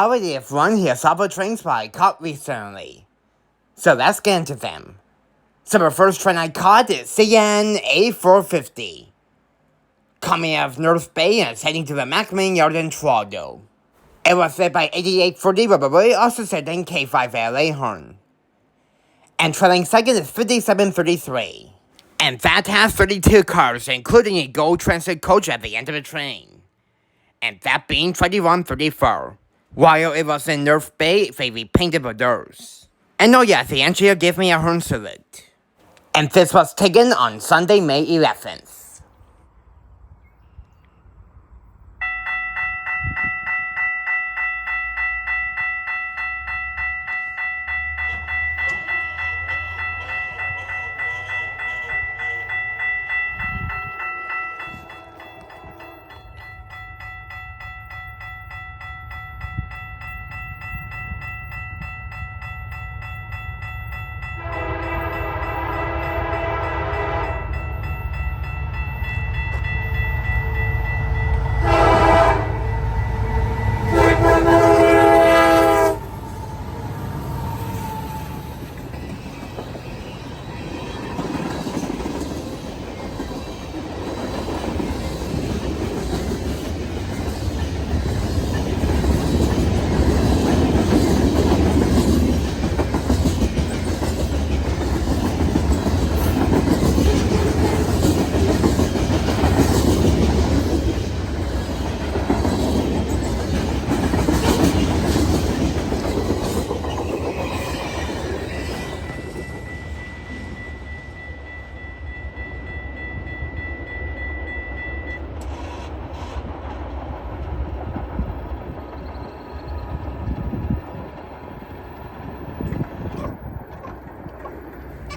already have one here off a train spot I caught recently. So let's get into them. So the first train I caught is CN A450. Coming out of North Bay and heading to the Macmillan Yard in Toronto. It was led by 8840 Rubberboy, also said in K5LA Horn. And trailing second is 5733. And that has 32 cars, including a gold transit coach at the end of the train. And that being 2134. While it was in North Bay, they repainted the doors. And oh yeah, the engineer gave me a horn salute. And this was taken on Sunday, May 11th.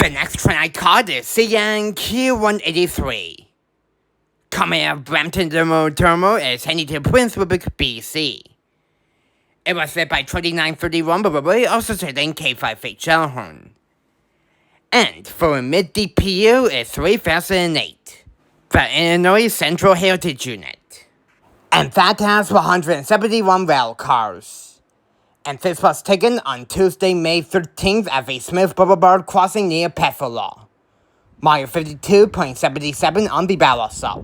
The next train I caught is CN Q183. Coming out of Brampton Terminal is heading to Prince Rupert, BC. It was led by 2931 Rubberboy, also said in K5 Gellhorn. And for a mid-DPU is 3008, the Illinois Central Heritage Unit. And that has 171 rail cars. And this was taken on Tuesday, May 13th at the Smith Boulevard crossing near Pefferlaw. Mile 52.77 on the ballot stop.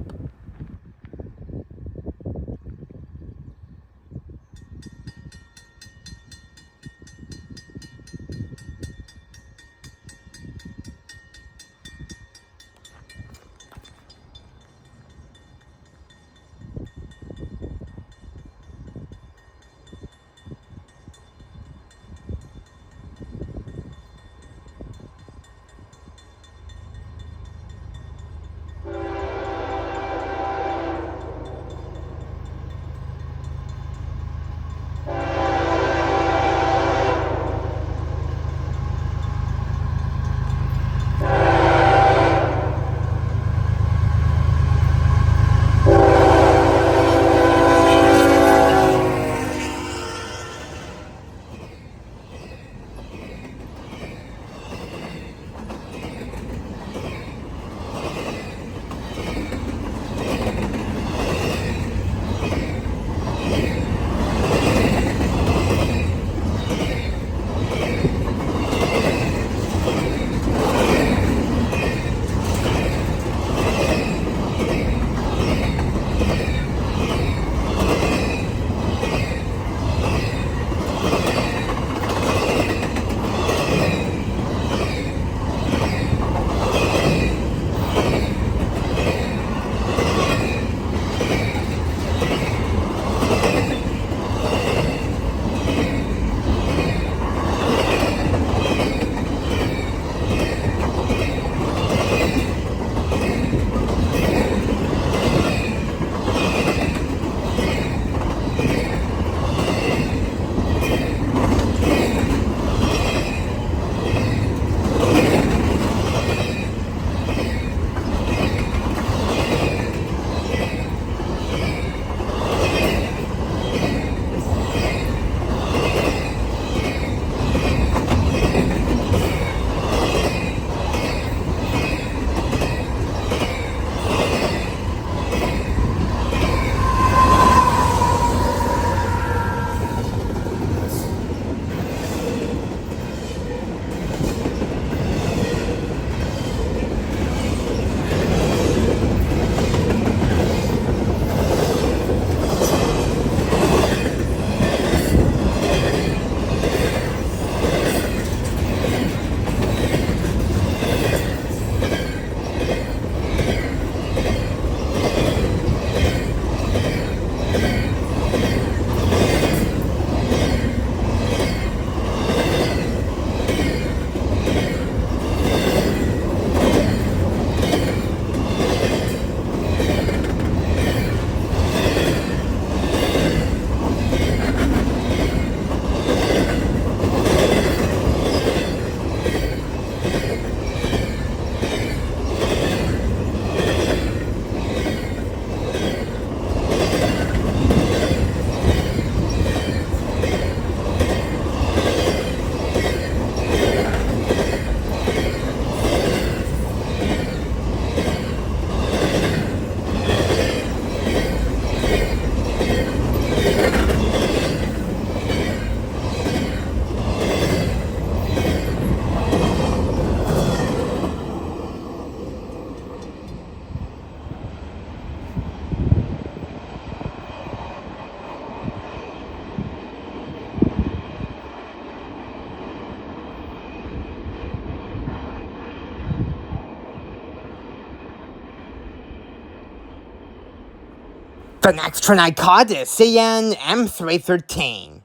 The next train I caught is CN M313.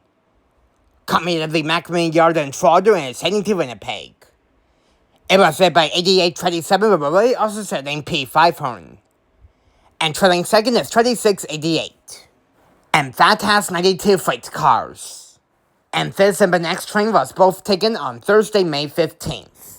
Coming out of the Macmillan Yard and Trotter and is heading to Winnipeg. It was led by 8827 Riverway, also serving P5 Horn. And trailing second is 2688. And that has 92 freight cars. And this and the next train was both taken on Thursday, May 15th.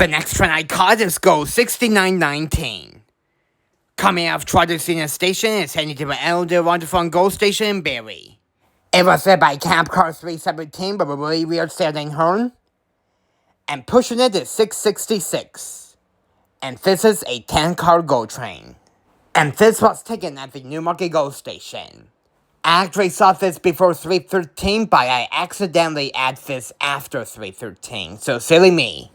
The next train I caught is Go 6919. Coming out of Trottercina Station, it's heading to the Elder Wonderful Go Station in Barrie. It was led by Camp Car 317 by the really weird Saturday Horn. And pushing it is 666. And this is a 10-car GO train. And this was taken at the Newmarket GO Station. I actually saw this before 313, but I accidentally add this after 313, so silly me.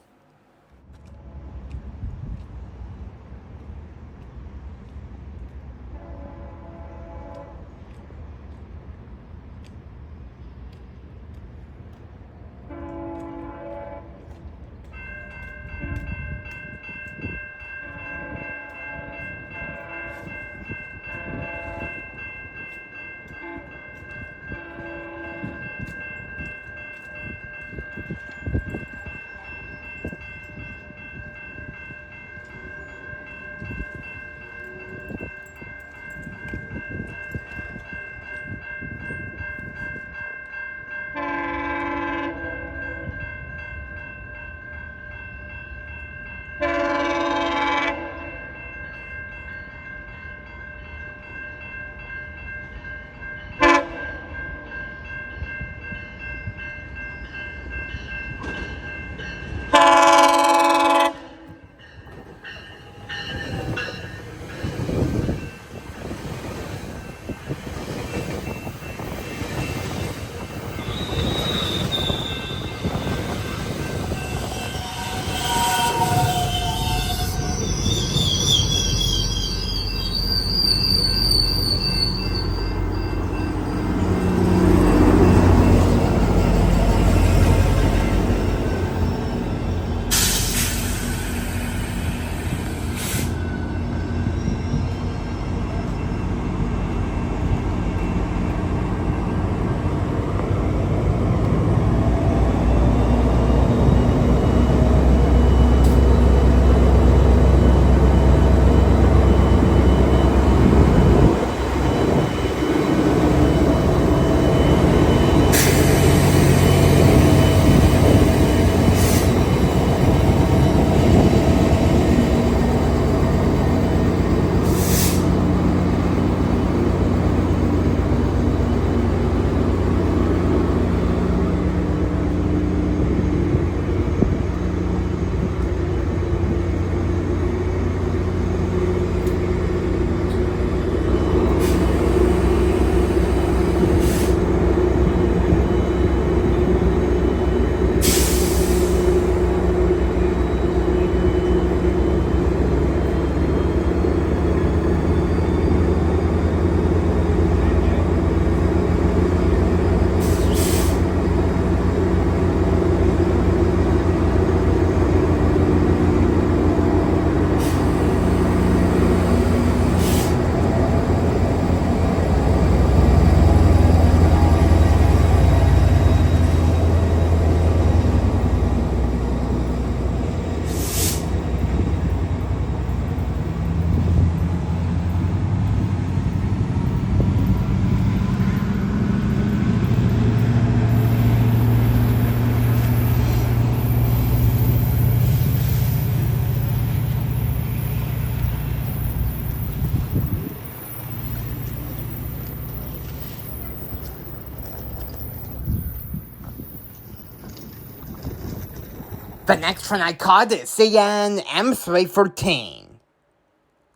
The next train I caught is CN M313.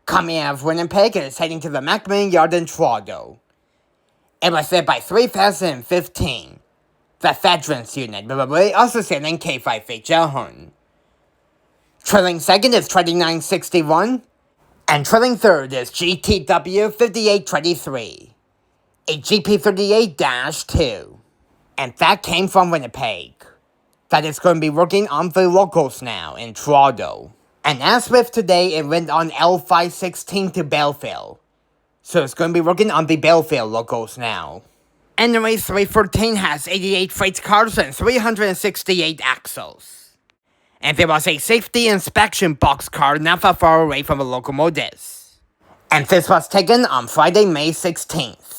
Coming out of Winnipeg and is heading to the Macmillan Yard in Toronto. It was there by 3015. The Veterans Unit, probably also sailing K5HL Horn. Trailing second is 2961, and trailing third is GTW 5823, a GP38-2. And that came from Winnipeg. That is going to be working on the locals now in Toronto. And as with today, it went on L516 to Belleville. So it's going to be working on the Belleville locals now. Anyway, 314 has 88 freight cars and 368 axles. And there was a safety inspection box car not that far away from the locomotives. And this was taken on Friday, May 16th.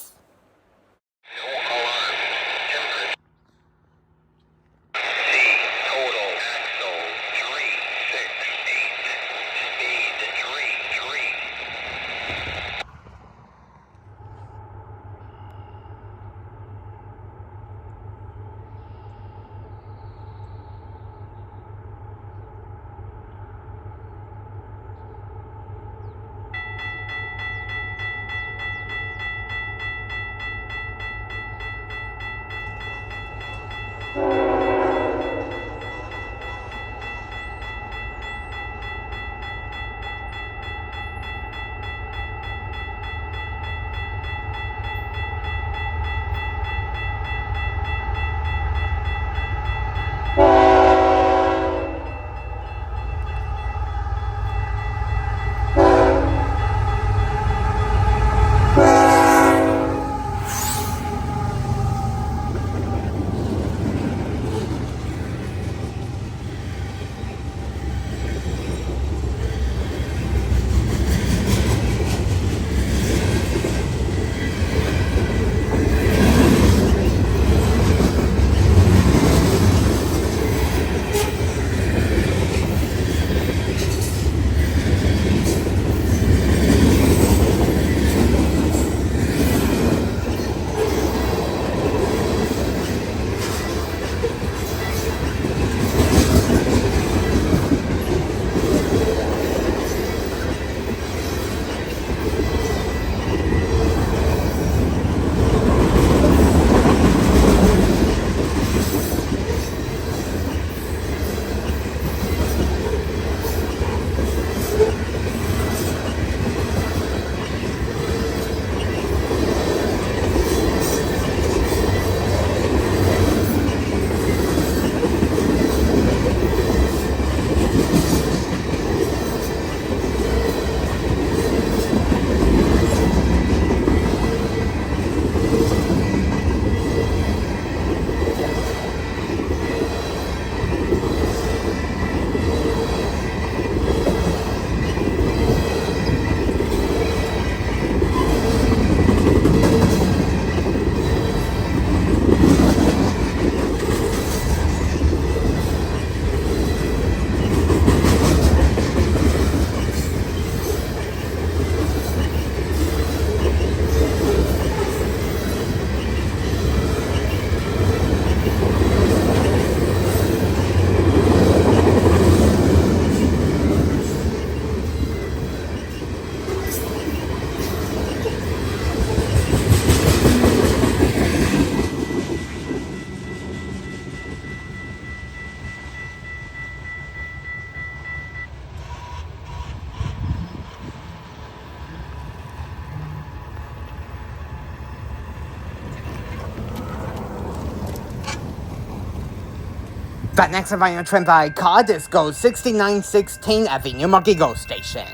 The next final train that I caught is GO 6916 at the Newmarket GO Station.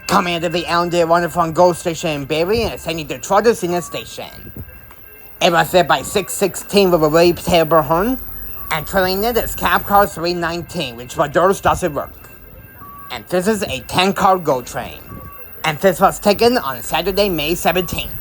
Coming out of the LND Wonderful GO Station in Barrie and is heading to Toronto Senior Station. It was there by 616 with a really terrible horn, and trailing it is cab car 319, which by doors doesn't work. And this is a 10-car GO train. And this was taken on Saturday, May 17th.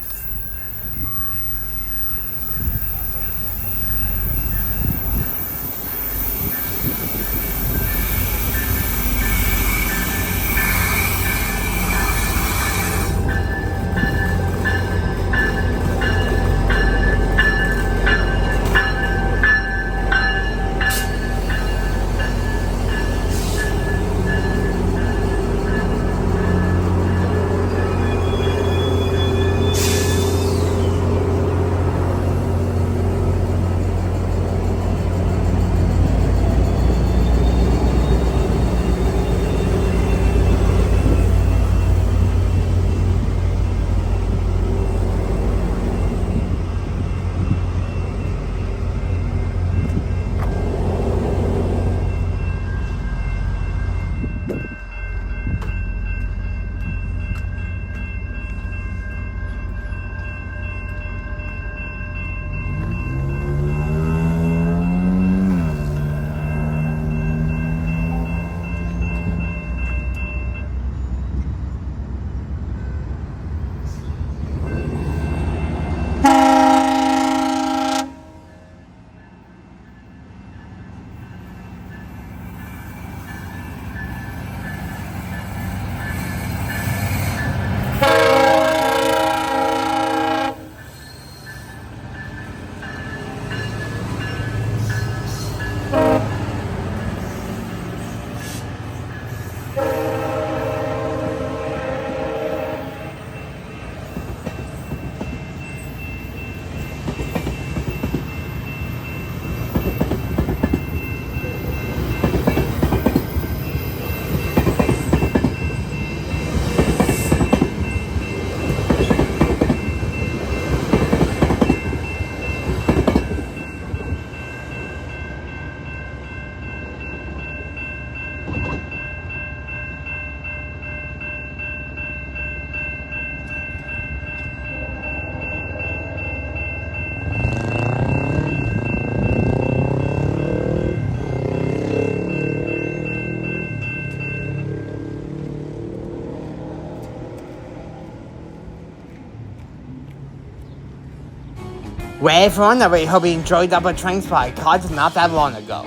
Well everyone, I really hope you enjoyed Double Train Spy caught not that long ago.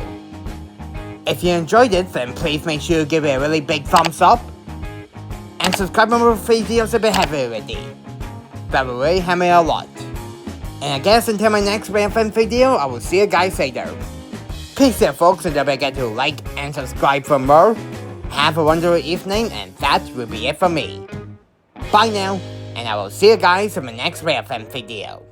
If you enjoyed it, then please make sure you give it a really big thumbs up. And subscribe for more videos if you haven't already. That will really help me a lot. And I guess until my next Railfanning video, I will see you guys later. Peace out folks, and don't forget to like and subscribe for more. Have a wonderful evening, and that will be it for me. Bye now, and I will see you guys in my next Railfanning video.